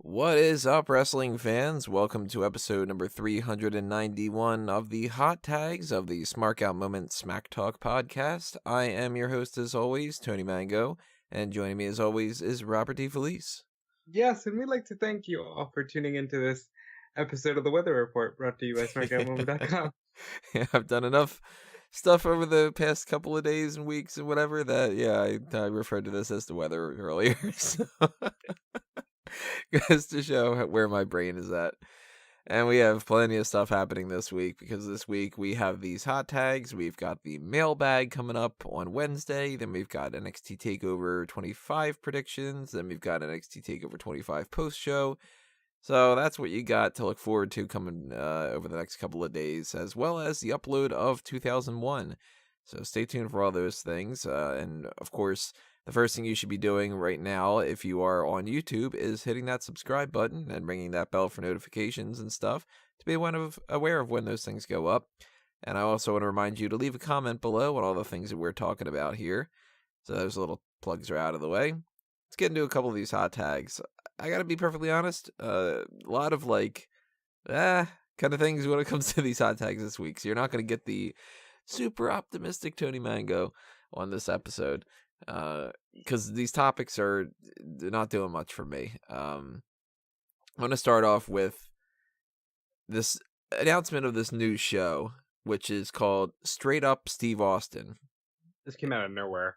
What is up, wrestling fans? Welcome to episode number 391 of the Hot Tags of the Smark Out Moment Smack Talk podcast. I am your host, as always, Tony Mango, and joining me, as always, is Robert D. Felice. Yes, and we'd like to thank you all for tuning into this episode of the Weather Report brought to you by SmarkOutMoment.com. Yeah, I've done enough stuff over the past couple of days and weeks and whatever that, I referred to this as the weather earlier. So goes to show where my brain is at. And we have plenty of stuff happening this week because this week we have these hot tags. We've got the mailbag coming up on Wednesday. Then we've got NXT TakeOver 25 predictions. Then we've got NXT TakeOver 25 post show. So that's what you got to look forward to coming over the next couple of days, as well as the upload of 2001. So stay tuned for all those things. And of course, the first thing you should be doing right now, if you are on YouTube, is hitting that subscribe button and ringing that bell for notifications and stuff to be aware of when those things go up. And I also want to remind you to leave a comment below on all the things that we're talking about here. So those little plugs are out of the way. Let's get into a couple of these hot tags. I gotta be perfectly honest, a lot of kind of things when it comes to these hot tags this week. So you're not gonna get the super optimistic Tony Mango on this episode. Because these topics they're not doing much for me. I'm going to start off with this announcement of this new show, which is called Straight Up Steve Austin. This came out of nowhere.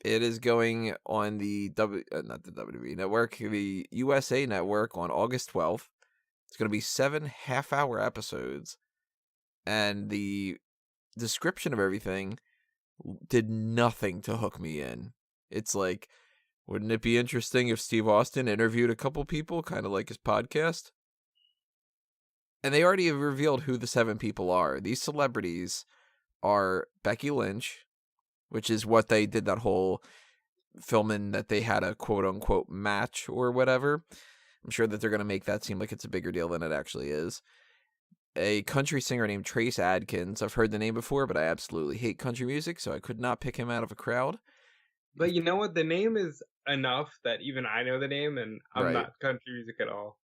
It is going on the not the WWE network, the USA network on August 12th. It's going to be 7 half-hour episodes, and the description of everything did nothing to hook me in. It's like, wouldn't it be interesting if Steve Austin interviewed a couple people, kind of like his podcast? And they already have revealed who the 7 people are. These celebrities are Becky Lynch, which is what they did that whole filming that they had a quote-unquote match or whatever. I'm sure that they're going to make that seem like it's a bigger deal than it actually is. A country singer named Trace Adkins. I've heard the name before, but I absolutely hate country music, so I could not pick him out of a crowd. But you know what? The name is enough that even I know the name, and I'm not country music at all.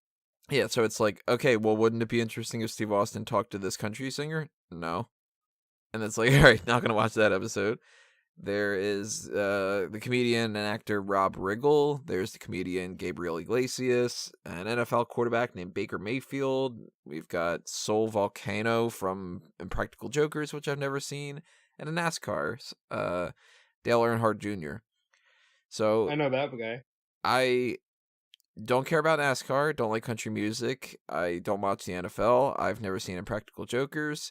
Yeah, so it's like, okay, well, wouldn't it be interesting if Steve Austin talked to this country singer? No. And it's like, all right, not going to watch that episode. There is the comedian and actor Rob Riggle. There's the comedian Gabriel Iglesias, an NFL quarterback named Baker Mayfield. We've got Soul Volcano from Impractical Jokers, which I've never seen, and a NASCAR, Dale Earnhardt Jr. So I know that guy. I don't care about NASCAR, don't like country music, I don't watch the NFL, I've never seen Impractical Jokers,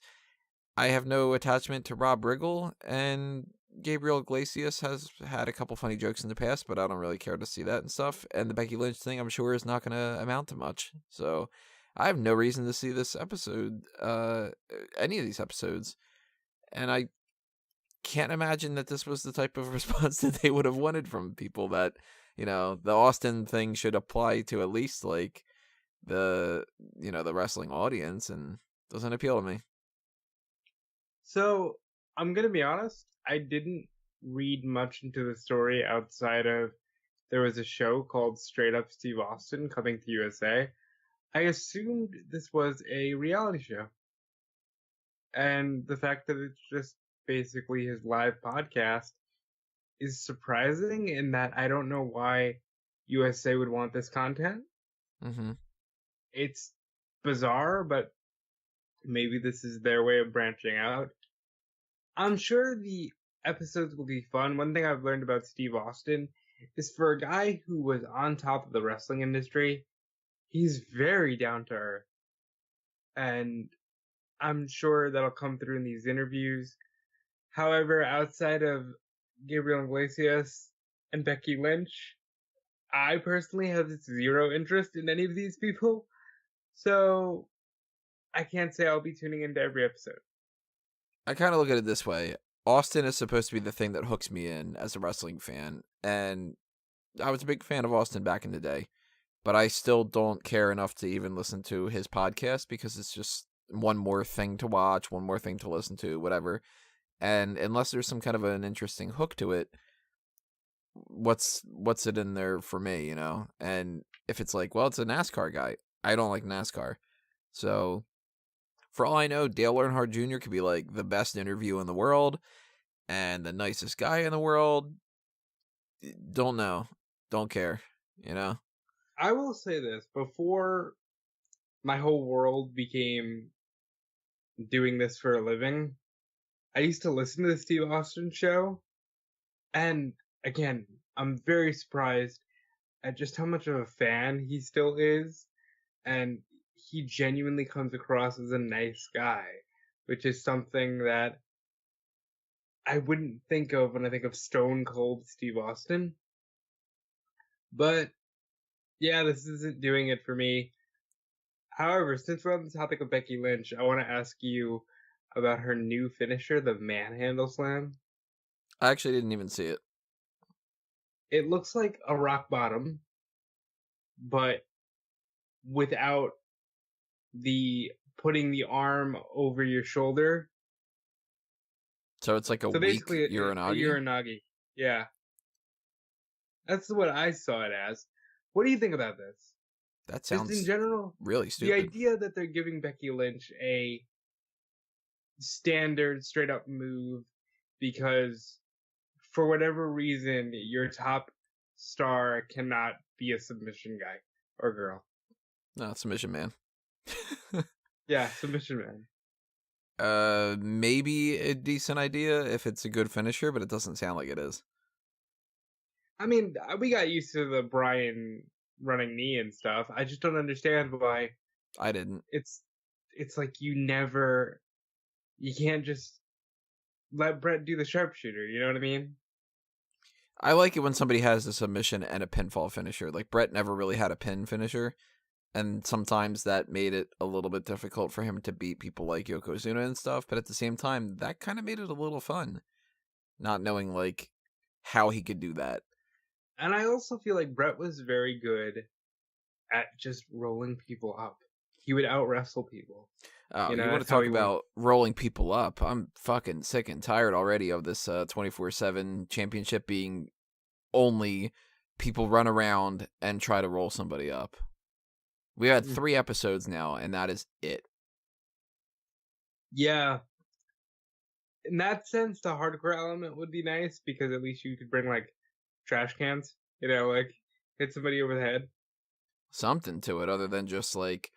I have no attachment to Rob Riggle, and Gabriel Iglesias has had a couple funny jokes in the past, but I don't really care to see that and stuff. And the Becky Lynch thing, I'm sure, is not going to amount to much. So I have no reason to see this episode, any of these episodes. And I can't imagine that this was the type of response that they would have wanted from people that, the Austin thing should apply to at least like the wrestling audience, and doesn't appeal to me. So I'm going to be honest. I didn't read much into the story outside of there was a show called Straight Up Steve Austin coming to USA. I assumed this was a reality show. And the fact that it's just basically his live podcast is surprising in that I don't know why USA would want this content. Mm-hmm. It's bizarre, but maybe this is their way of branching out. I'm sure the episodes will be fun. One thing I've learned about Steve Austin is for a guy who was on top of the wrestling industry, he's very down to earth. And I'm sure that'll come through in these interviews. However, outside of Gabriel Iglesias and Becky Lynch, I personally have zero interest in any of these people. So I can't say I'll be tuning into every episode. I kind of look at it this way. Austin is supposed to be the thing that hooks me in as a wrestling fan, and I was a big fan of Austin back in the day, but I still don't care enough to even listen to his podcast because it's just one more thing to watch, one more thing to listen to, whatever. And unless there's some kind of an interesting hook to it, what's it in there for me, And if it's like, well, it's a NASCAR guy, I don't like NASCAR. So for all I know, Dale Earnhardt Jr. could be like the best interview in the world and the nicest guy in the world. Don't know. Don't care, I will say this, before my whole world became doing this for a living, I used to listen to the Steve Austin show, and again, I'm very surprised at just how much of a fan he still is, and he genuinely comes across as a nice guy, which is something that I wouldn't think of when I think of Stone Cold Steve Austin. But yeah, this isn't doing it for me. However, since we're on the topic of Becky Lynch, I want to ask you about her new finisher, the Manhandle Slam. I actually didn't even see it. It looks like a rock bottom, but without the putting the arm over your shoulder. So it's like a weak basically a Uranagi? Uranagi. Yeah. That's what I saw it as. What do you think about this? That sounds just in general, really stupid. The idea that they're giving Becky Lynch a standard straight up move because for whatever reason your top star cannot be a submission guy or girl. No, submission man. Yeah, submission man. Maybe a decent idea if it's a good finisher, but it doesn't sound like it is. I mean, we got used to the Brian running knee and stuff. I just don't understand why. I didn't. It's like you can't just let Brett do the sharpshooter, you know what I mean? I like it when somebody has a submission and a pinfall finisher. Like, Brett never really had a pin finisher, and sometimes that made it a little bit difficult for him to beat people like Yokozuna and stuff, but at the same time, that kind of made it a little fun, not knowing, like, how he could do that. And I also feel like Brett was very good at just rolling people up. He would out-wrestle people. Oh, you want to talk about rolling people up? I'm fucking sick and tired already of this 24/7 championship being only people run around and try to roll somebody up. We had 3 episodes now, and that is it. Yeah. In that sense, the hardcore element would be nice, because at least you could bring, like, trash cans, like, hit somebody over the head. Something to it other than just, like,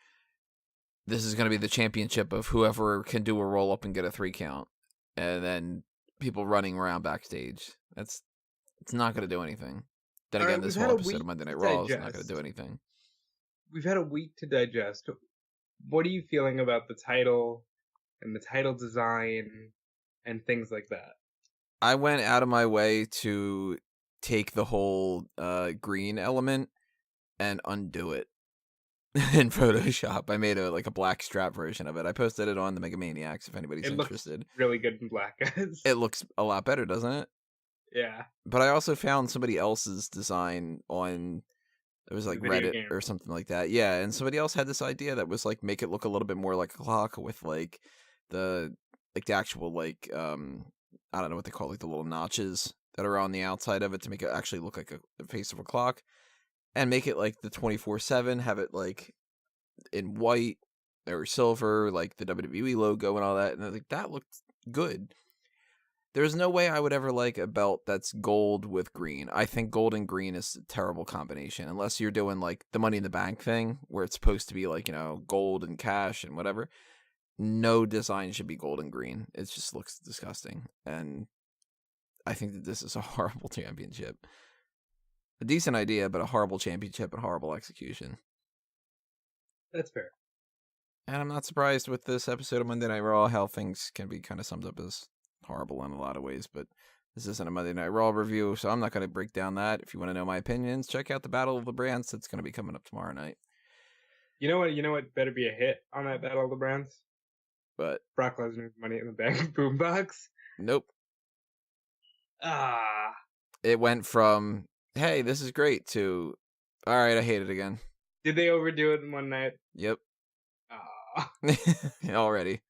this is going to be the championship of whoever can do a roll-up and get a 3 count. And then people running around backstage. It's not going to do anything. Then again, this whole episode of Monday Night Raw is not going to do anything. We've had a week to digest. What are you feeling about the title and the title design and things like that? I went out of my way to take the whole green element and undo it in Photoshop. I made a black strap version of it. I posted it on the Mega Maniacs if anybody's interested. Looks really good in black, guys. It looks a lot better, doesn't it? Yeah. But I also found somebody else's design on, it was like Reddit or something like that. Yeah, and somebody else had this idea that was like make it look a little bit more like a clock with like the actual like I don't know what they call it, like the little notches that are on the outside of it to make it actually look like a face of a clock, and make it like the 24/7, have it like in white or silver, like the WWE logo and all that, and I think that looked good. There's no way I would ever like a belt that's gold with green. I think gold and green is a terrible combination, unless you're doing like the Money in the Bank thing, where it's supposed to be like, gold and cash and whatever. No design should be gold and green. It just looks disgusting. And I think that this is a horrible championship. A decent idea, but a horrible championship and horrible execution. That's fair. And I'm not surprised with this episode of Monday Night Raw how things can be kind of summed up as horrible in a lot of ways, but this isn't a Monday Night Raw review, so I'm not going to break down that. If you want to know my opinions, check out the Battle of the Brands that's going to be coming up tomorrow night. You know what better be a hit on that Battle of the Brands? But Brock Lesnar's Money in the Bank boombox. Nope. Ah. It went from, hey, this is great, to, all right, I hate it again. Did they overdo it in one night? Yep. Ah. Already.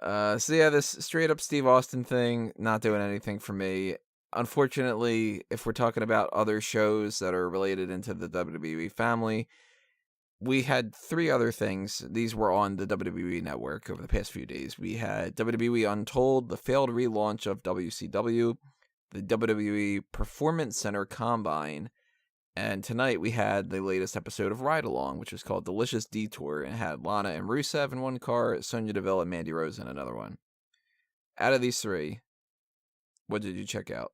So yeah, this straight up Steve Austin thing, not doing anything for me. unfortunately, if we're talking about other shows that are related into the WWE family, we had 3 other things. These were on the WWE network over the past few days. We had WWE Untold, the failed relaunch of WCW, the WWE Performance Center Combine, and tonight we had the latest episode of Ride Along, which was called Delicious Detour, and had Lana and Rusev in one car, Sonya Deville and Mandy Rose in another one. Out of these 3, what did you check out?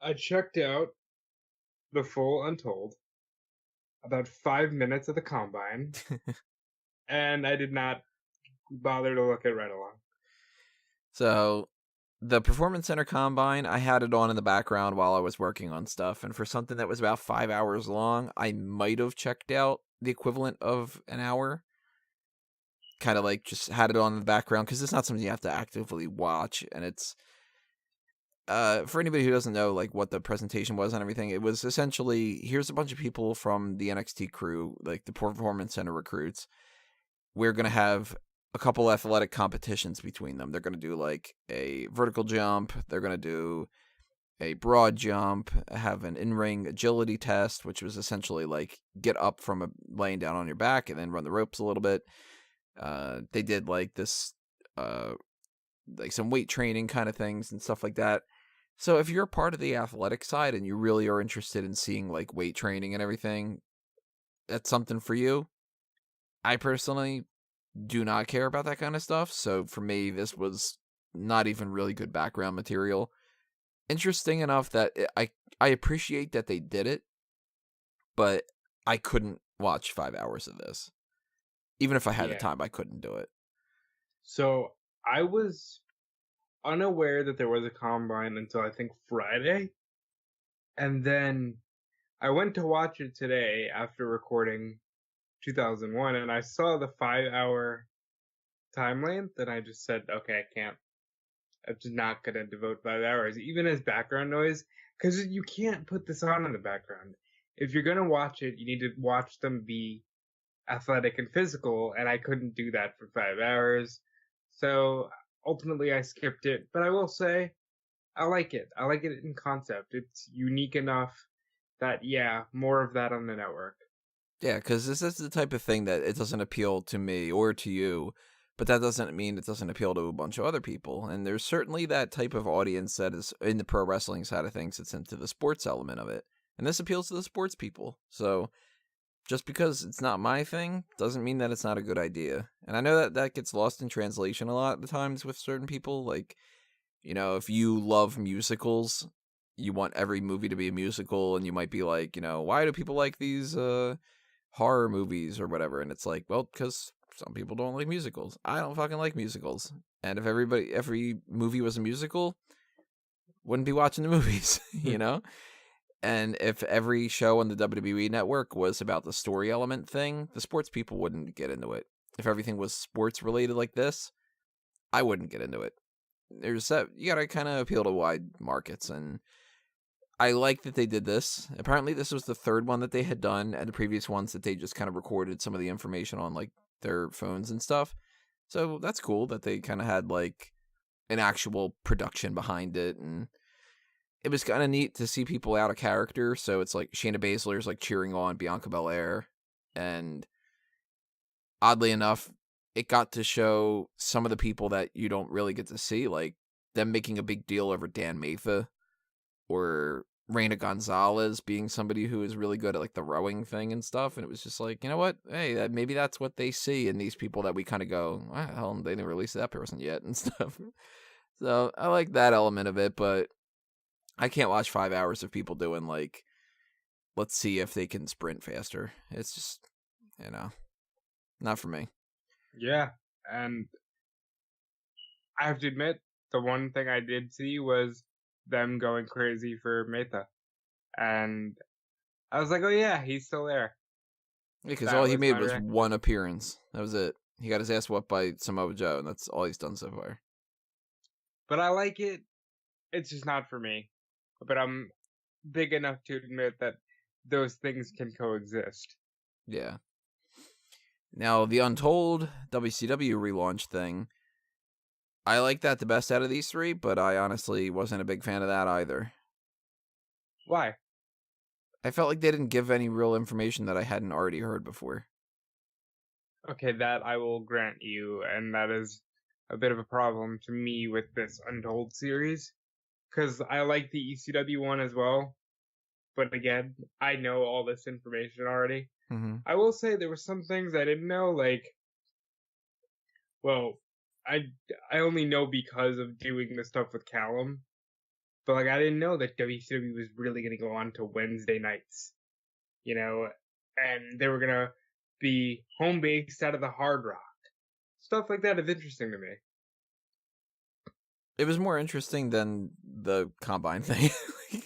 I checked out the full Untold, about 5 minutes of the Combine, and I did not bother to look at Right Along. So, the Performance Center Combine, I had it on in the background while I was working on stuff, and for something that was about 5 hours long, I might have checked out the equivalent of an hour. Kind of like just had it on in the background, because it's not something you have to actively watch, and it's... for anybody who doesn't know like what the presentation was and everything, it was essentially, here's a bunch of people from the NXT crew, like the Performance Center recruits. We're going to have a couple athletic competitions between them. They're going to do like a vertical jump. They're going to do a broad jump, have an in-ring agility test, which was essentially like get up from laying down on your back and then run the ropes a little bit. They did like this, like some weight training kind of things and stuff like that. So if you're a part of the athletic side and you really are interested in seeing like weight training and everything, that's something for you. I personally do not care about that kind of stuff. So for me, this was not even really good background material. Interesting enough that I appreciate that they did it, but I couldn't watch 5 hours of this. Even if I had the time, I couldn't do it. So I was unaware that there was a Combine until I think Friday. And then I went to watch it today after recording 2001, and I saw the 5-hour time length, and I just said, okay, I can't. I'm just not going to devote 5 hours, even as background noise, because you can't put this on in the background. If you're going to watch it, you need to watch them be athletic and physical, and I couldn't do that for 5 hours. So ultimately I skipped it, but I will say I like it. I like it in concept. It's unique enough that, yeah, more of that on the network. Yeah, because this is the type of thing that it doesn't appeal to me or to you, but that doesn't mean it doesn't appeal to a bunch of other people. And there's certainly that type of audience that is in the pro wrestling side of things that's into the sports element of it. And this appeals to the sports people. So just because it's not my thing doesn't mean that it's not a good idea. And I know that that gets lost in translation a lot of the times with certain people. Like, you know, if you love musicals, you want every movie to be a musical, and you might be like, you know, why do people like these horror movies or whatever? And it's like, well, because some people don't like musicals. I don't fucking like musicals. And if every movie was a musical, wouldn't be watching the movies, you know? And if every show on the WWE network was about the story element thing, the sports people wouldn't get into it. If everything was sports related like this, I wouldn't get into it. There's that, you gotta kind of appeal to wide markets, and I like that they did this. Apparently this was the 3rd one that they had done, and the previous ones that they just kind of recorded some of the information on like their phones and stuff. So that's cool that they kind of had like an actual production behind it, and it was kind of neat to see people out of character. So it's like Shayna Baszler's like cheering on Bianca Belair, and oddly enough, it got to show some of the people that you don't really get to see, like them making a big deal over Dan Matha or Reina Gonzalez being somebody who is really good at like the rowing thing and stuff. And it was just like, you know what? Hey, maybe that's what they see in these people that we kind of go, well, they didn't release that person yet and stuff. So I like that element of it, but I can't watch 5 hours of people doing like, let's see if they can sprint faster. It's just, you know, not for me. Yeah, and I have to admit, the one thing I did see was them going crazy for Meta. And I was like, oh yeah, he's still there. Because That all he was made my was reaction. one appearance. That was it. He got his ass whooped by Samoa Joe, and that's all he's done so far. But I like it. It's just not for me. But I'm big enough to admit that those things can coexist. Yeah. Now, the Untold WCW relaunch thing, I like that the best out of these three, but I honestly wasn't a big fan of that either. Why? I felt like they didn't give any real information that I hadn't already heard before. Okay, that I will grant you, and that is a bit of a problem to me with this Untold series, because I like the ECW one as well, but again, I know all this information already. Mm-hmm. I will say there were some things I didn't know, like, well, I only know because of doing the stuff with Callum, but like I didn't know that WCW was really going to go on to Wednesday nights, and they were going to be home based out of the Hard Rock. Stuff like that is interesting to me. It was more interesting than the Combine thing.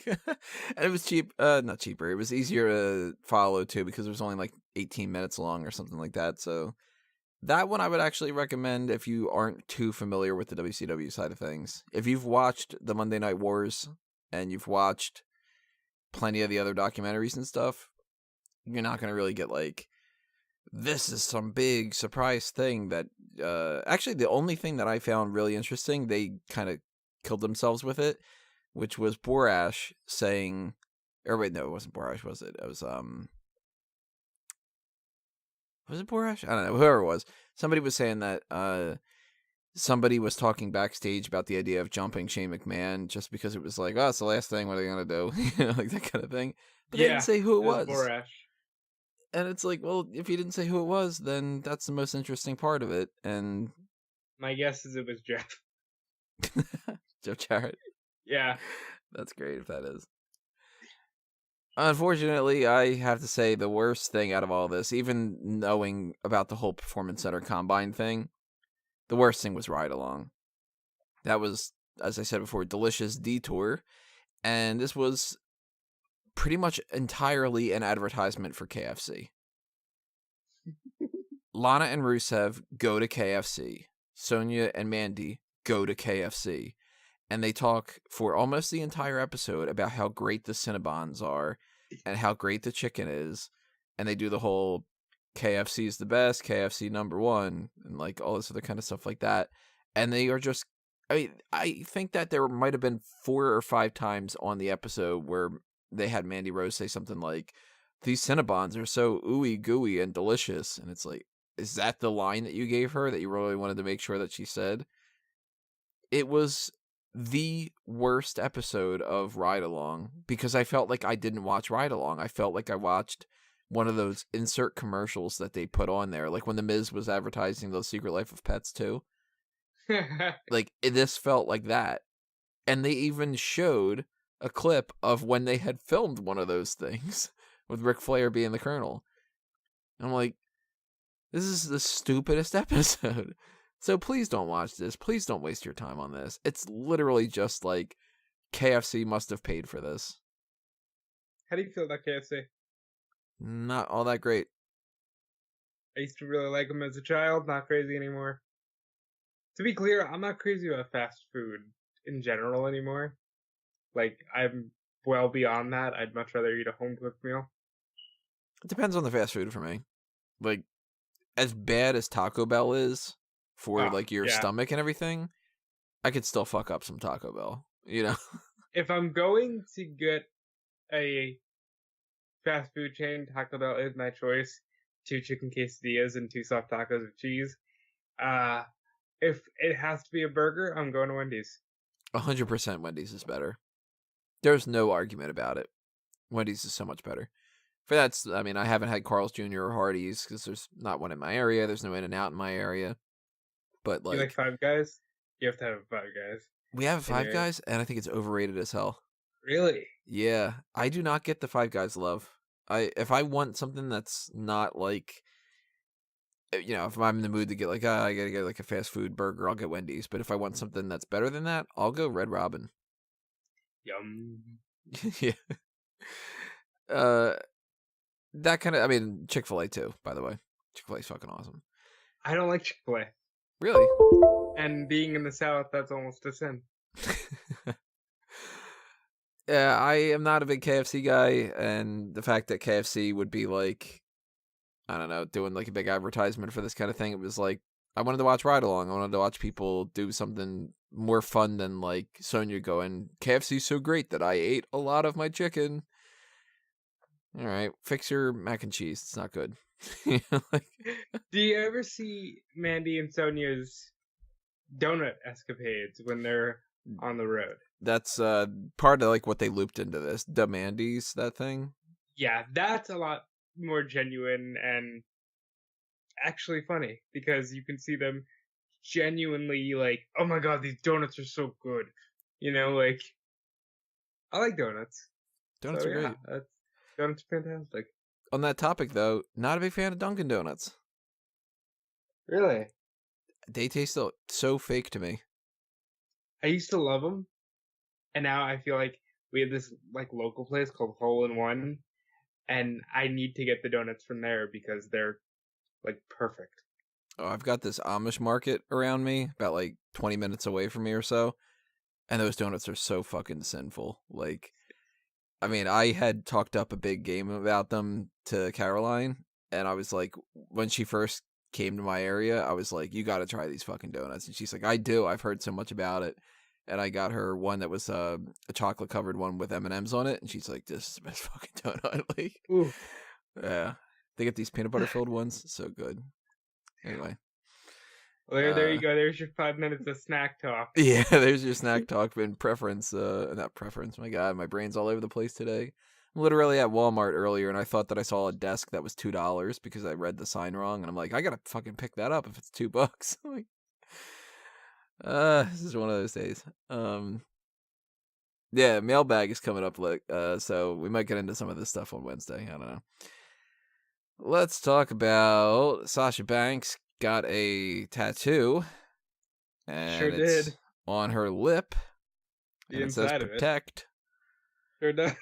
And it was cheap. Not cheaper. It was easier to follow, too, because it was only like 18 minutes long or something like that. So that one I would actually recommend if you aren't too familiar with the WCW side of things. If you've watched the Monday Night Wars and you've watched plenty of the other documentaries and stuff, you're not going to really get like, this is some big surprise thing that actually the only thing that I found really interesting, they kind of killed themselves with it, which was Borash saying, or wait, no, it wasn't Borash, was it? It was it Borash? I don't know, whoever it was. Somebody was saying that somebody was talking backstage about the idea of jumping Shane McMahon just because it was like, oh, it's the last thing, what are they going to do? Like that kind of thing. But they didn't say who it was. Borash. And it's like, well, if you didn't say who it was, then that's the most interesting part of it. And my guess is it was Jeff. Jeff Jarrett. Yeah. That's great if that is. Unfortunately, I have to say the worst thing out of all this, even knowing about the whole Performance Center Combine thing, the worst thing was Ride Along. That was, as I said before, delicious Detour. And this was pretty much entirely an advertisement for KFC. Lana and Rusev go to KFC. Sonya and Mandy go to KFC. And they talk for almost the entire episode about how great the Cinnabons are and how great the chicken is. And they do the whole KFC is the best, KFC #1, and like all this other kind of stuff like that. And they are just, I mean, I think that there might have been 4 or 5 times on the episode where they had Mandy Rose say something like, these Cinnabons are so ooey gooey and delicious. And it's like, is that the line that you gave her that you really wanted to make sure that she said? It was the worst episode of Ride Along because I felt like I didn't watch Ride Along. I felt like I watched one of those insert commercials that they put on there, like when The Miz was advertising The Secret Life of Pets 2. Like, this felt like that. And they even showed a clip of when they had filmed one of those things with Ric Flair being the Colonel. And I'm like, this is the stupidest episode. So please don't watch this. Please don't waste your time on this. It's literally just like KFC must have paid for this. How do you feel about KFC? Not all that great. I used to really like them as a child, not crazy anymore. To be clear, I'm not crazy about fast food in general anymore. Like, I'm well beyond that. I'd much rather eat a home-cooked meal. It depends on the fast food for me. Like, as bad as Taco Bell is for, like, your stomach and everything, I could still fuck up some Taco Bell, you know? If I'm going to get a fast food chain, Taco Bell is my choice. 2 chicken quesadillas and 2 soft tacos with cheese. If it has to be a burger, I'm going to Wendy's. 100% Wendy's is better. There's no argument about it. Wendy's is so much better. For that, I mean, I haven't had Carl's Jr. or Hardee's because there's not one in my area. There's no In-N-Out in my area. But like, you like Five Guys? You have to have Five Guys. We have Five Guys, and I think it's overrated as hell. Really? Yeah, I do not get the Five Guys love. If I want something that's not like, you know, if I'm in the mood to get like, I gotta get like a fast food burger, I'll get Wendy's. But if I want something that's better than that, I'll go Red Robin. Yum. Yeah. That kind of, I mean, Chick-fil-A too, by the way. Chick-fil-A is fucking awesome. I don't like Chick-fil-A. Really? And being in the South, that's almost a sin. Yeah, I am not a big KFC guy, and the fact that KFC would be like, I don't know, doing like a big advertisement for this kind of thing, it was like, I wanted to watch Ride Along. I wanted to watch people do something more fun than like Sonya going, KFC's so great that I ate a lot of my chicken. All right, fix your mac and cheese. It's not good. Like, Do you ever see Mandy and Sonya's donut escapades when they're on the road? that's part of like what they looped into this. The Mandy's, that thing. Yeah, that's a lot more genuine and actually funny because you can see them genuinely like, oh my god, these donuts are so good. Like I like donuts. Donuts So are yeah, great. donuts are fantastic. On that topic, though, not a big fan of Dunkin' Donuts. Really? They taste so fake to me. I used to love them, and now I feel like we have this like local place called Hole in One, and I need to get the donuts from there because they're like perfect. Oh, I've got this Amish market around me, about like 20 minutes away from me or so, and those donuts are so fucking sinful. Like, I mean, I had talked up a big game about them to Caroline, and I was like, when she first came to my area, I was like, you got to try these fucking donuts. And she's like, I do. I've heard so much about it. And I got her one that was a chocolate covered one with M&Ms on it, and she's like, this is the best fucking donut. Like, Ooh. yeah, they get these peanut butter filled ones, so good. Anyway. Well, there you go. There's your 5 minutes of snack talk. Yeah, there's your snack talk and preference. Not preference. My God, my brain's all over the place today. I'm literally at Walmart earlier, and I thought that I saw a desk that was $2 because I read the sign wrong, and I'm like, I gotta fucking pick that up if it's $2. Like, this is one of those days. Yeah, mailbag is coming up. Like, so we might get into some of this stuff on Wednesday. I don't know. Let's talk about Sasha Banks got a tattoo. And Sure it's did. on her lip. The And it says inside of it. protect. Sure does.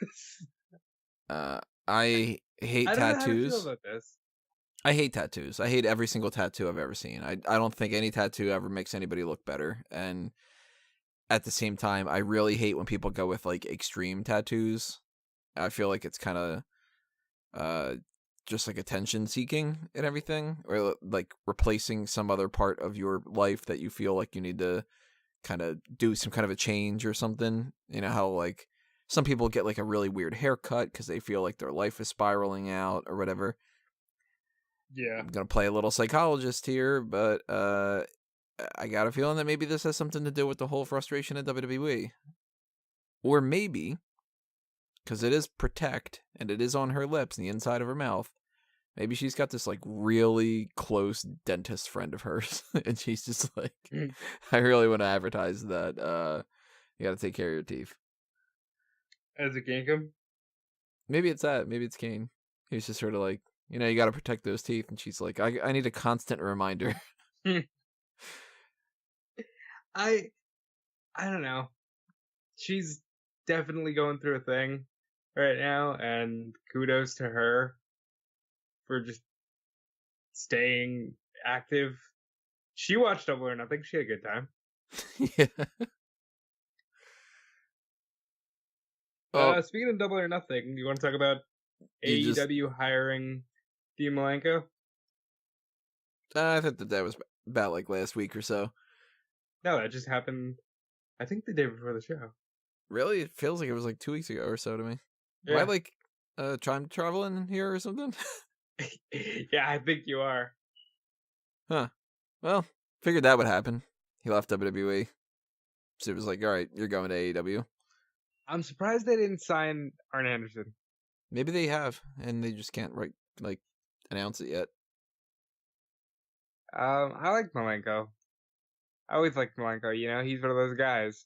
I hate I don't know how to feel tattoos. about this. I hate tattoos. I hate every single tattoo I've ever seen. I don't think any tattoo ever makes anybody look better. And at the same time, I really hate when people go with like extreme tattoos. I feel like it's kind of just like attention seeking and everything, or like replacing some other part of your life that you feel like you need to kind of do some kind of a change or something. You know how like some people get like a really weird haircut because they feel like their life is spiraling out or whatever. Yeah. I'm gonna play a little psychologist here, but I got a feeling that maybe this has something to do with the whole frustration at WWE, or maybe because it is protect and it is on her lips and the inside of her mouth. Maybe she's got this like really close dentist friend of hers, and she's just like, I really want to advertise that you got to take care of your teeth. As a gingham? Maybe it's that. Maybe it's Kane. He's just sort of like, you got to protect those teeth, and she's like, I need a constant reminder. I don't know. She's definitely going through a thing right now, and kudos to her for just staying active. She watched Double or Nothing. She had a good time. Yeah. Speaking of Double or Nothing, you want to talk about AEW hiring Dean Malenko? I thought that was about like last week or so. No, that just happened, I think, the day before the show. Really? It feels like it was like 2 weeks ago or so to me. Yeah. Am I like time traveling here or something? Yeah, I think you are. Huh. Well, figured that would happen. He left WWE. So it was like, all right, you're going to AEW. I'm surprised they didn't sign Arn Anderson. Maybe they have, and they just can't announce it yet. I like Malenko. I always liked Malenko. He's one of those guys.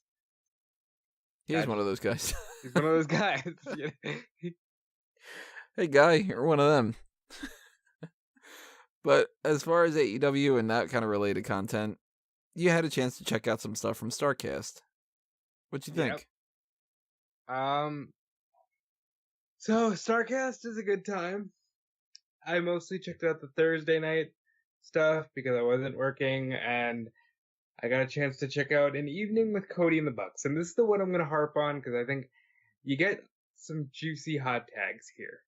He is one of those guys. He's one of those guys. Hey, guy, you're one of them. But as far as AEW and that kind of related content, you had a chance to check out some stuff from Starrcast. What'd you think? Yep. So Starrcast is a good time. I mostly checked out the Thursday night stuff because I wasn't working, and I got a chance to check out An Evening with Cody and the Bucks. And this is the one I'm going to harp on because I think you get some juicy hot tags here.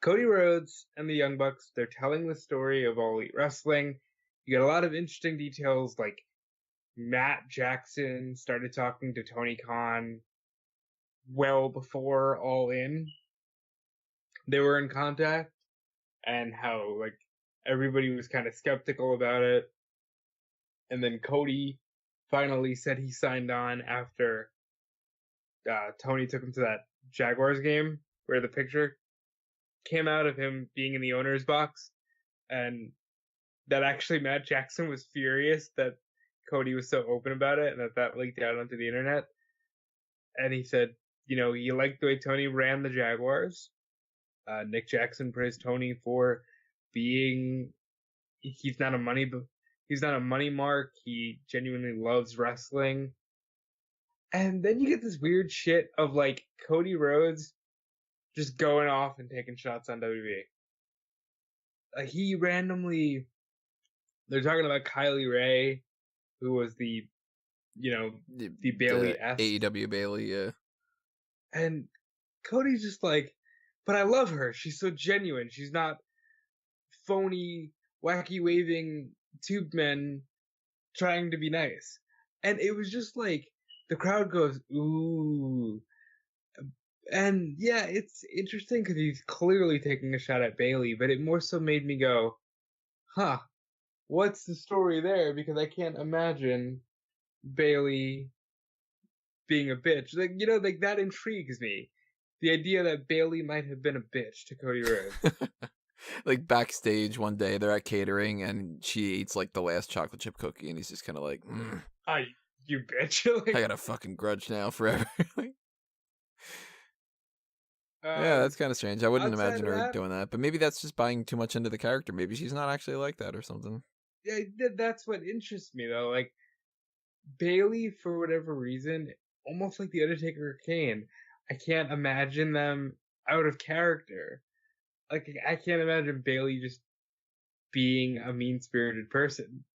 Cody Rhodes and the Young Bucks, they're telling the story of All Elite Wrestling, You get a lot of interesting details, like Matt Jackson started talking to Tony Khan well before All In. They were in contact, and how like everybody was kind of skeptical about it. And then Cody finally said he signed on after Tony took him to that Jaguars game where the picture came out of him being in the owner's box, and that actually Matt Jackson was furious that Cody was so open about it and that leaked out onto the internet. And he said, you know, he liked the way Tony ran the Jaguars. Nick Jackson praised Tony for being he's not a money mark. He genuinely loves wrestling. And then you get this weird shit of like Cody Rhodes just going off and taking shots on WWE. Like he randomly, they're talking about Kylie Ray, who was the Bailey S. AEW Bailey, yeah. And Cody's just like, but I love her. She's so genuine. She's not phony, wacky waving tube men trying to be nice. And it was just like, the crowd goes, ooh. And yeah, it's interesting because he's clearly taking a shot at Bailey, but it more so made me go, huh, what's the story there? Because I can't imagine Bailey being a bitch. Like, you know, like that intrigues me. The idea that Bailey might have been a bitch to Cody Rhodes. Like backstage one day, they're at catering and she eats like the last chocolate chip cookie, and he's just kind of like, You bitch. Like, I got a fucking grudge now forever. Yeah, that's kind of strange. I wouldn't imagine her doing that, but maybe that's just buying too much into the character. Maybe she's not actually like that or something. Yeah, that's what interests me though. Like Bailey, for whatever reason, almost like the Undertaker or Kane, I can't imagine them out of character. Like I can't imagine Bailey just being a mean-spirited person.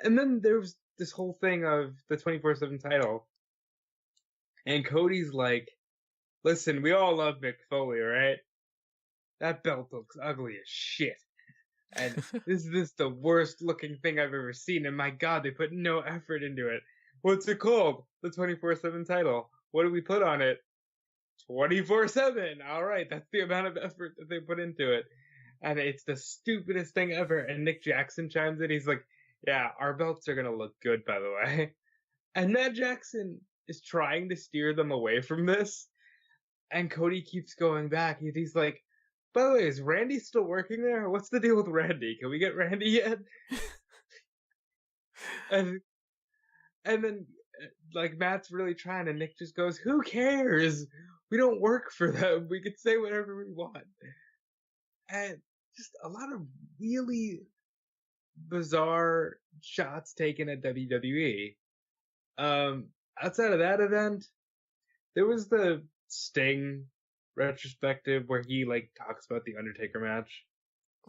And then there was this whole thing of the 24/7 title, and Cody's like, listen, we all love Mick Foley, right? That belt looks ugly as shit. And this is the worst looking thing I've ever seen. And my God, they put no effort into it. What's it called? The 24/7 title. What do we put on it? 24/7. All right, that's the amount of effort that they put into it. And it's the stupidest thing ever. And Nick Jackson chimes in. He's like, yeah, our belts are going to look good, by the way. And Matt Jackson is trying to steer them away from this. And Cody keeps going back. He's like, by the way, is Randy still working there? What's the deal with Randy? Can we get Randy yet? and then, like, Matt's really trying, and Nick just goes, who cares? We don't work for them. We can say whatever we want. And just a lot of really bizarre shots taken at WWE. Outside of that event, there was the Sting retrospective where he like talks about the Undertaker match.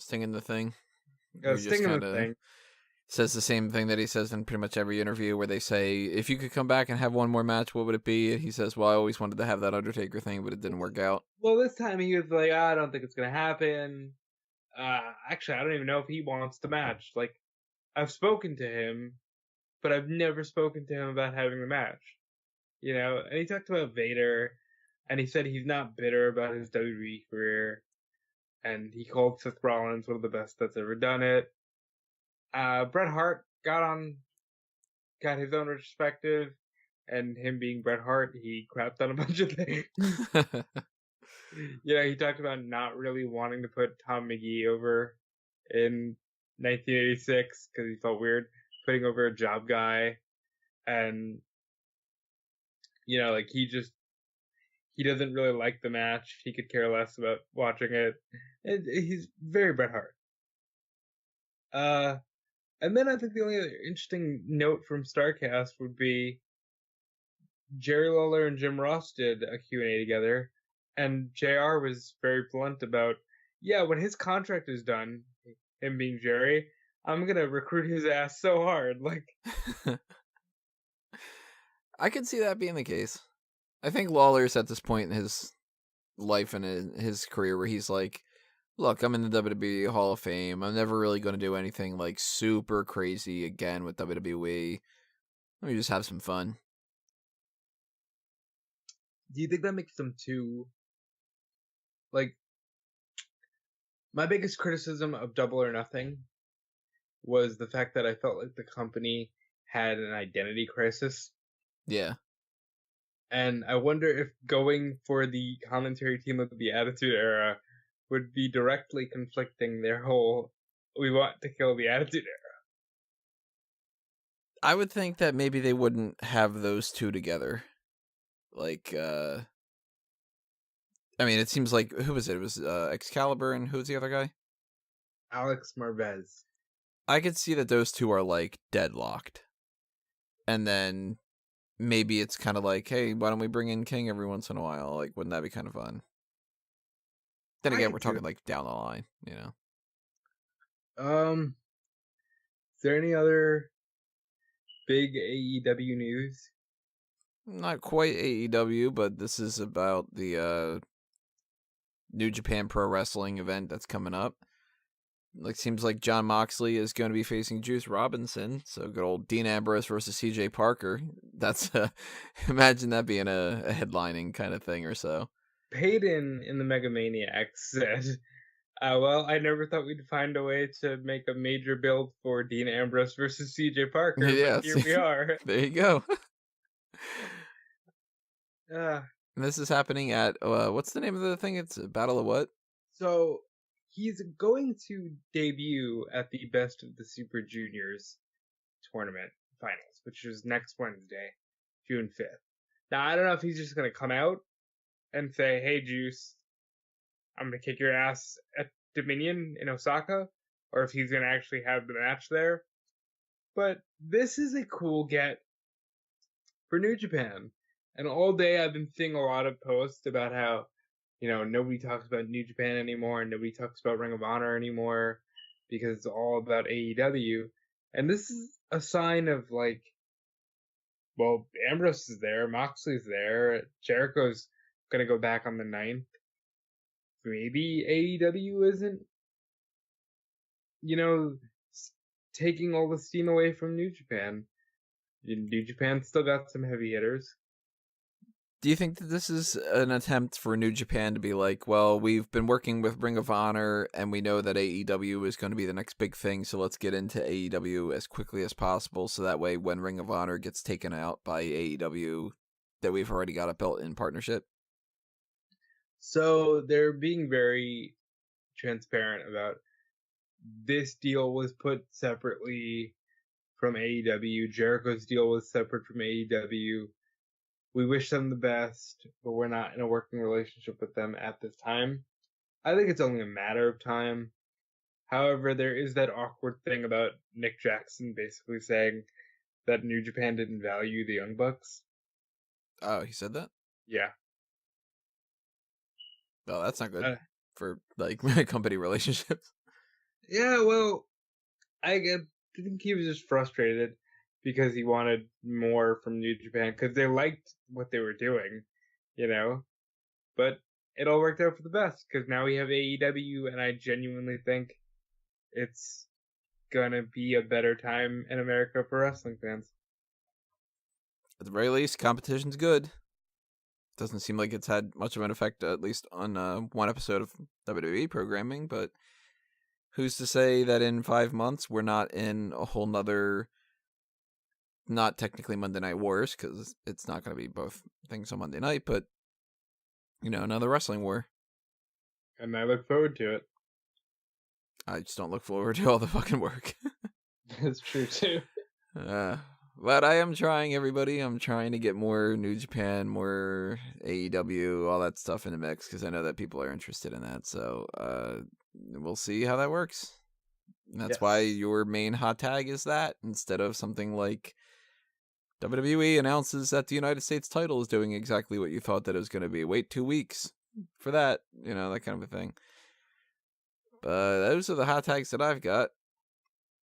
Sting in the Thing. Sting in the Thing. Says the same thing that he says in pretty much every interview where they say, if you could come back and have one more match, what would it be? And he says, well, I always wanted to have that Undertaker thing, but it didn't work out. Well, this time he was like, I don't think it's going to happen. Actually, I don't even know if he wants the match. Like, I've spoken to him, but I've never spoken to him about having the match. You know, and he talked about Vader, and he said he's not bitter about his WWE career, and he called Seth Rollins one of the best that's ever done it. Bret Hart got his own retrospective, and him being Bret Hart, he crapped on a bunch of things. You know, he talked about not really wanting to put Tom McGee over in 1986 because he felt weird putting over a job guy, and you know, like he doesn't really like the match. He could care less about watching it. And he's very Bret Hart. And then I think the only other interesting note from Starrcast would be Jerry Lawler and Jim Ross did a Q&A together, and JR was very blunt about, yeah, when his contract is done, him being Jerry, I'm going to recruit his ass so hard. Like, I could see that being the case. I think Lawler's at this point in his life and in his career where he's like, Look, I'm in the WWE Hall of Fame. I'm never really going to do anything like super crazy again with WWE. Let me just have some fun. Do you think that makes them too, like, my biggest criticism of Double or Nothing was the fact that I felt like the company had an identity crisis. Yeah. And I wonder if going for the commentary team of the Attitude Era would be directly conflicting their whole, we want to kill the Attitude Era. I would think that maybe they wouldn't have those two together. Like, I mean, it seems like, who was it? It was Excalibur, and who was the other guy? Alex Marvez. I could see that those two are, like, deadlocked. And then maybe it's kind of like, hey, why don't we bring in King every once in a while? Like, wouldn't that be kind of fun? Then I again, could we're see talking, like, down the line, you know? that. Is there any other big AEW news? Not quite AEW, but this is about the New Japan Pro Wrestling event that's coming up. Like, seems like Jon Moxley is going to be facing Juice Robinson. So good old Dean Ambrose versus CJ Parker. That's imagine that being a headlining kind of thing or so. Peyton in the Megamaniacs said, well, I never thought we'd find a way to make a major build for Dean Ambrose versus CJ Parker, Yeah, but here we are. There you go. Uh, And this is happening at what's the name of the thing? It's a Battle of what? so he's going to debut at the Best of the Super Juniors tournament finals, which is next Wednesday, June 5th. Now, I don't know if he's just going to come out and say, hey, Juice, I'm going to kick your ass at Dominion in Osaka, or if he's going to actually have the match there. But this is a cool get for New Japan. And all day I've been seeing a lot of posts about how, nobody talks about New Japan anymore and nobody talks about Ring of Honor anymore because it's all about AEW. And this is a sign of, like, well, Ambrose is there, Moxley's there, Jericho's going to go back on the 9th. Maybe AEW isn't, taking all the steam away from New Japan. New Japan still got some heavy hitters. Do you think that this is an attempt for New Japan to be like, well, we've been working with Ring of Honor and we know that AEW is going to be the next big thing, so let's get into AEW as quickly as possible so that way when Ring of Honor gets taken out by AEW, that we've already got a built-in partnership? So they're being very transparent about this deal was put separately from AEW. Jericho's deal was separate from AEW. We wish them the best, but we're not in a working relationship with them at this time. I think it's only a matter of time. However, there is that awkward thing about Nick Jackson basically saying that New Japan didn't value the Young Bucks. Oh, he said that? Yeah. Well, that's not good Uh, for, like, company relationships. yeah, well, I think he was just frustrated because he wanted more from New Japan because they liked what they were doing, But it all worked out for the best because now we have AEW, and I genuinely think it's gonna be a better time in America for wrestling fans. At the very least, competition's good. Doesn't seem like it's had much of an effect, at least on one episode of WWE programming, but who's to say that in 5 months we're not in a whole nother, not technically Monday Night Wars, because it's not going to be both things on Monday night, but, another wrestling war. And I look forward to it. I just don't look forward to all the fucking work. That's true, too. But I am trying, everybody. I'm trying to get more New Japan, more AEW, all that stuff in the mix, because I know that people are interested in that. So we'll see how that works. And that's why your main hot tag is that, instead of something like WWE announces that the United States title is doing exactly what you thought that it was going to be. Wait 2 weeks for that, that kind of a thing. But those are the hot tags that I've got.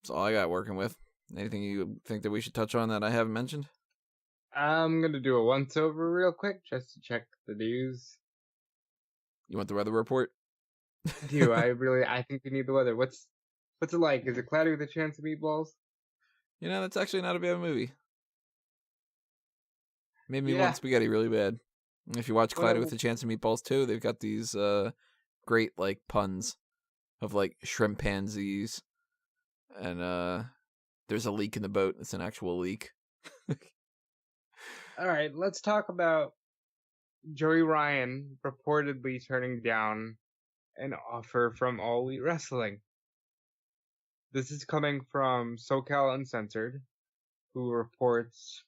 That's all I got working with. Anything you think that we should touch on that I haven't mentioned? I'm gonna do a once over real quick just to check the news. You want the weather report? Do I think we need the weather. What's it like? Is it cloudy with a chance of meatballs? You know, that's actually not a bad movie. Made me want Yeah. spaghetti really bad. If you watch What Cloudy with a Chance of Meatballs too, they've got these great like puns of like shrimp pansies and there's a leak in the boat. It's an actual leak. All right, let's talk about Joey Ryan reportedly turning down an offer from All Elite Wrestling. This is coming from SoCal Uncensored, who reports.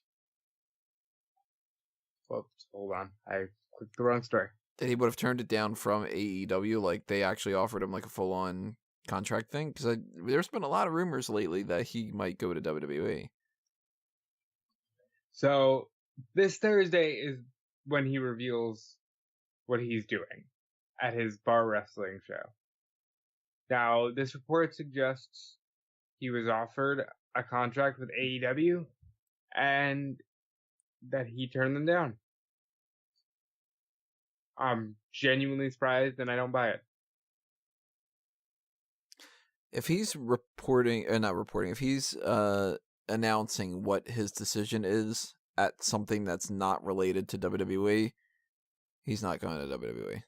Whoops, hold on. I clicked the wrong story. That he would have turned it down from AEW, like they actually offered him like a full on contract thing. Because there's been a lot of rumors lately that he might go to WWE. So this Thursday is when he reveals what he's doing at his bar wrestling show. Now, this report suggests he was offered a contract with AEW and that he turned them down. I'm genuinely surprised and I don't buy it. If he's if he's announcing what his decision is at something that's not related to WWE, he's not going to WWE.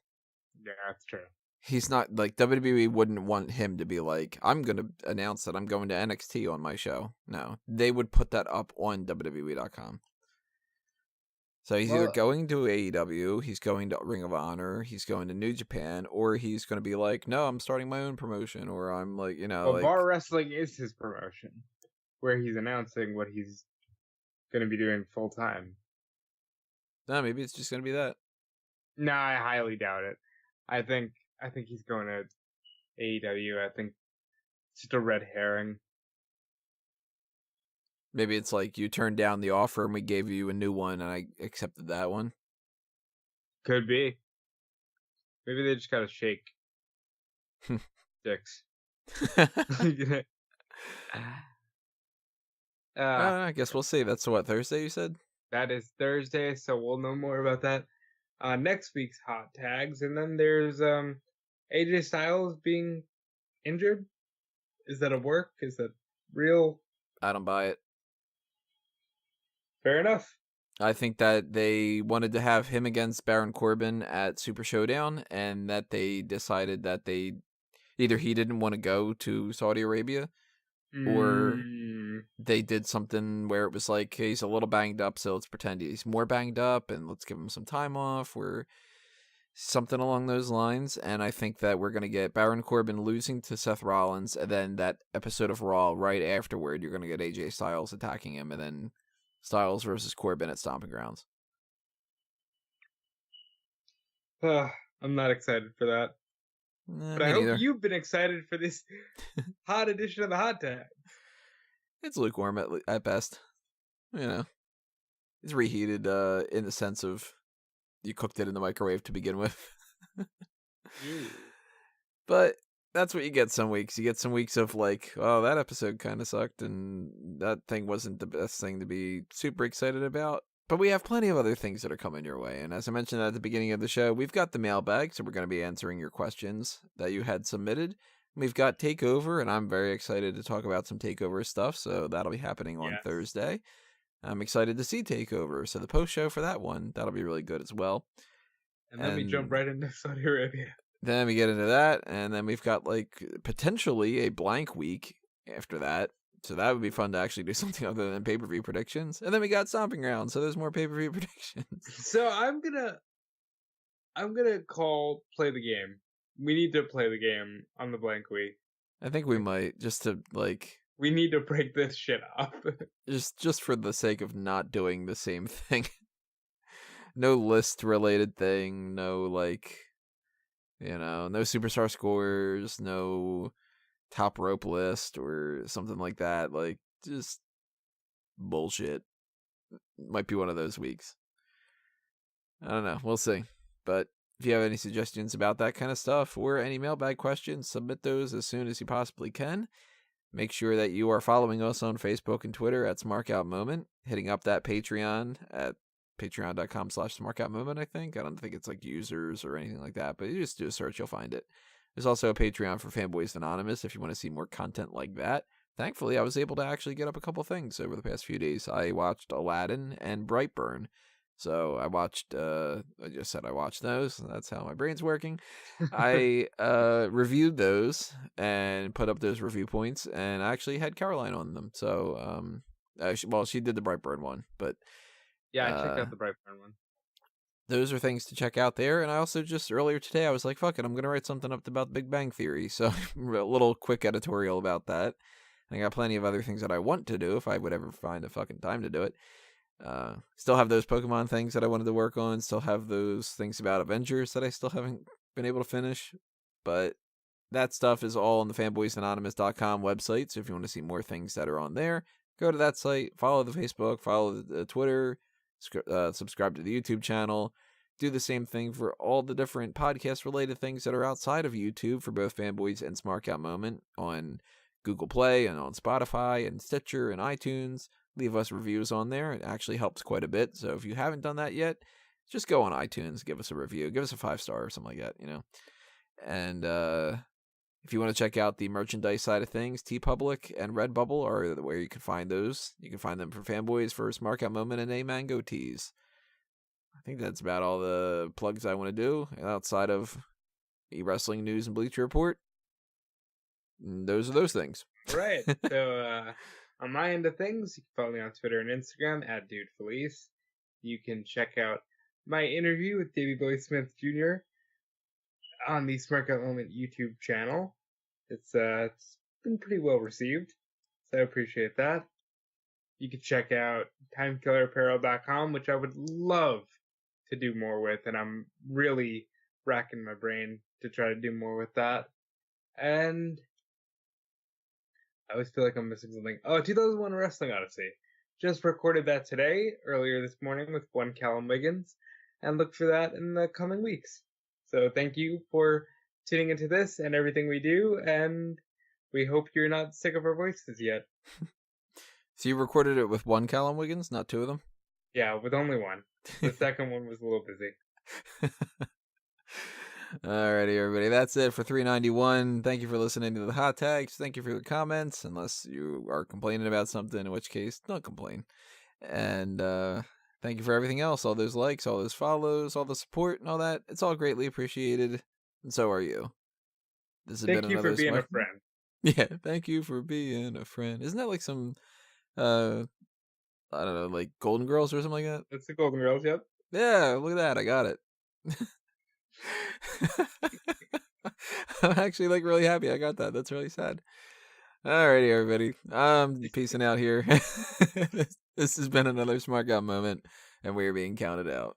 Yeah, that's true. He's not, like, WWE wouldn't want him to be like, I'm going to announce that I'm going to NXT on my show. No, they would put that up on WWE.com. So he's either going to AEW, he's going to Ring of Honor, he's going to New Japan, or he's going to be like, no, I'm starting my own promotion, or I'm like, you know. Well, like, bar wrestling is his promotion, where he's announcing what he's going to be doing full time. No, maybe it's just going to be that. No, I highly doubt it. I think he's going to AEW. I think it's just a red herring. Maybe it's like you turned down the offer and we gave you a new one and I accepted that one. Could be. Maybe they just got to shake dicks. I guess we'll see. That's what, Thursday you said? That is Thursday, so we'll know more about that next week's hot tags. And then there's AJ Styles being injured. Is that a work? Is that real? I don't buy it. Fair enough. I think that they wanted to have him against Baron Corbin at Super Showdown, and that they decided that either he didn't want to go to Saudi Arabia, or they did something where it was like, hey, he's a little banged up, so let's pretend he's more banged up, and let's give him some time off, or something along those lines. And I think that we're going to get Baron Corbin losing to Seth Rollins, and then that episode of Raw right afterward, you're going to get AJ Styles attacking him, and then Styles versus Corbin at Stomping Grounds. I'm not excited for that. But I hope you've been excited for this hot edition of the Hot Tag. It's lukewarm at best. You know, it's reheated in the sense of you cooked it in the microwave to begin with. But that's what you get some weeks. You get some weeks of like, oh, that episode kind of sucked and that thing wasn't the best thing to be super excited about. But we have plenty of other things that are coming your way. And as I mentioned at the beginning of the show, we've got the mailbag, so we're going to be answering your questions that you had submitted. We've got TakeOver, and I'm very excited to talk about some TakeOver stuff, so that'll be happening on Thursday. I'm excited to see TakeOver, so the post-show for that one, that'll be really good as well. And then we jump right into Saudi Arabia. Then we get into that, and then we've got, like, potentially a blank week after that. So that would be fun to actually do something other than pay-per-view predictions. And then we got Stomping Ground, so there's more pay-per-view predictions. So I'm gonna call play the game. We need to play the game on the blank week. I think we might, just to, like... We need to break this shit up. just for the sake of not doing the same thing. No list-related thing, no, like... You know, no superstar scores, no top rope list or something like that. Like, just bullshit. Might be one of those weeks. I don't know. We'll see. But if you have any suggestions about that kind of stuff or any mailbag questions, submit those as soon as you possibly can. Make sure that you are following us on Facebook and Twitter at SmarkOutMoment, hitting up that Patreon at patreon.com/SmarkOutMoment, I think. I don't think it's like users or anything like that, but you just do a search, you'll find it. There's also a Patreon for Fanboys Anonymous if you want to see more content like that. Thankfully, I was able to actually get up a couple things over the past few days. I watched Aladdin and Brightburn. So I watched, I just said I watched those. That's how my brain's working. I reviewed those and put up those review points, and I actually had Caroline on them. So, she did the Brightburn one, but Yeah, I checked out the Brightburn one. those are things to check out there. And I also just earlier today, I was like, fuck it, I'm going to write something up about Big Bang Theory. So a little quick editorial about that. I got plenty of other things that I want to do if I would ever find the fucking time to do it. Still have those Pokemon things that I wanted to work on. Still have those things about Avengers that I still haven't been able to finish. But that stuff is all on the fanboysanonymous.com website. So if you want to see more things that are on there, go to that site, follow the Facebook, follow the Twitter, subscribe to the YouTube channel. Do the same thing for all the different podcast-related things that are outside of YouTube for both Fanboys and Smark Out Moment on Google Play and on Spotify and Stitcher and iTunes. Leave us reviews on there. It actually helps quite a bit. So if you haven't done that yet, just go on iTunes, give us a review, give us a 5-star or something like that, you know. And if you want to check out the merchandise side of things, TeePublic and Redbubble are where you can find those. You can find them for Fanboys, for Smark Out Moment, and a Mango Tees. I think that's about all the plugs I want to do outside of e-wrestling news and Bleacher Report. And those are those things. Right. So on my end of things, you can follow me on Twitter and Instagram at DudeFelice. You can check out my interview with Davey Boy Smith Jr. on the Smark Out Moment YouTube channel. It's been pretty well received, so I appreciate that. You can check out TimekillerApparel.com, which I would love to do more with, and I'm really racking my brain to try to do more with that. And I always feel like I'm missing something. Oh, 2001 Wrestling Odyssey. Just recorded that today, earlier this morning, with one Callum Wiggins, and look for that in the coming weeks. So thank you for tuning into this and everything we do, and we hope you're not sick of our voices yet. So you recorded it with one Callum Wiggins, not two of them? Yeah, with only one. The second one was a little busy. Alrighty, everybody. That's it for 391. Thank you for listening to the hot tags. Thank you for your comments. Unless you are complaining about something, in which case, don't complain. And thank you for everything else. All those likes, all those follows, all the support, and all that. It's all greatly appreciated. And so are you. This has Thank been you another for being a friend. Yeah, thank you for being a friend. Isn't that like some I don't know, like Golden Girls or something like that? That's the Golden Girls, yep. Yeah, look at that. I got it. I'm actually like really happy I got that. That's really sad. Alrighty, everybody. I'm peacing out here. This has been another Smart Out Moment, and we are being counted out.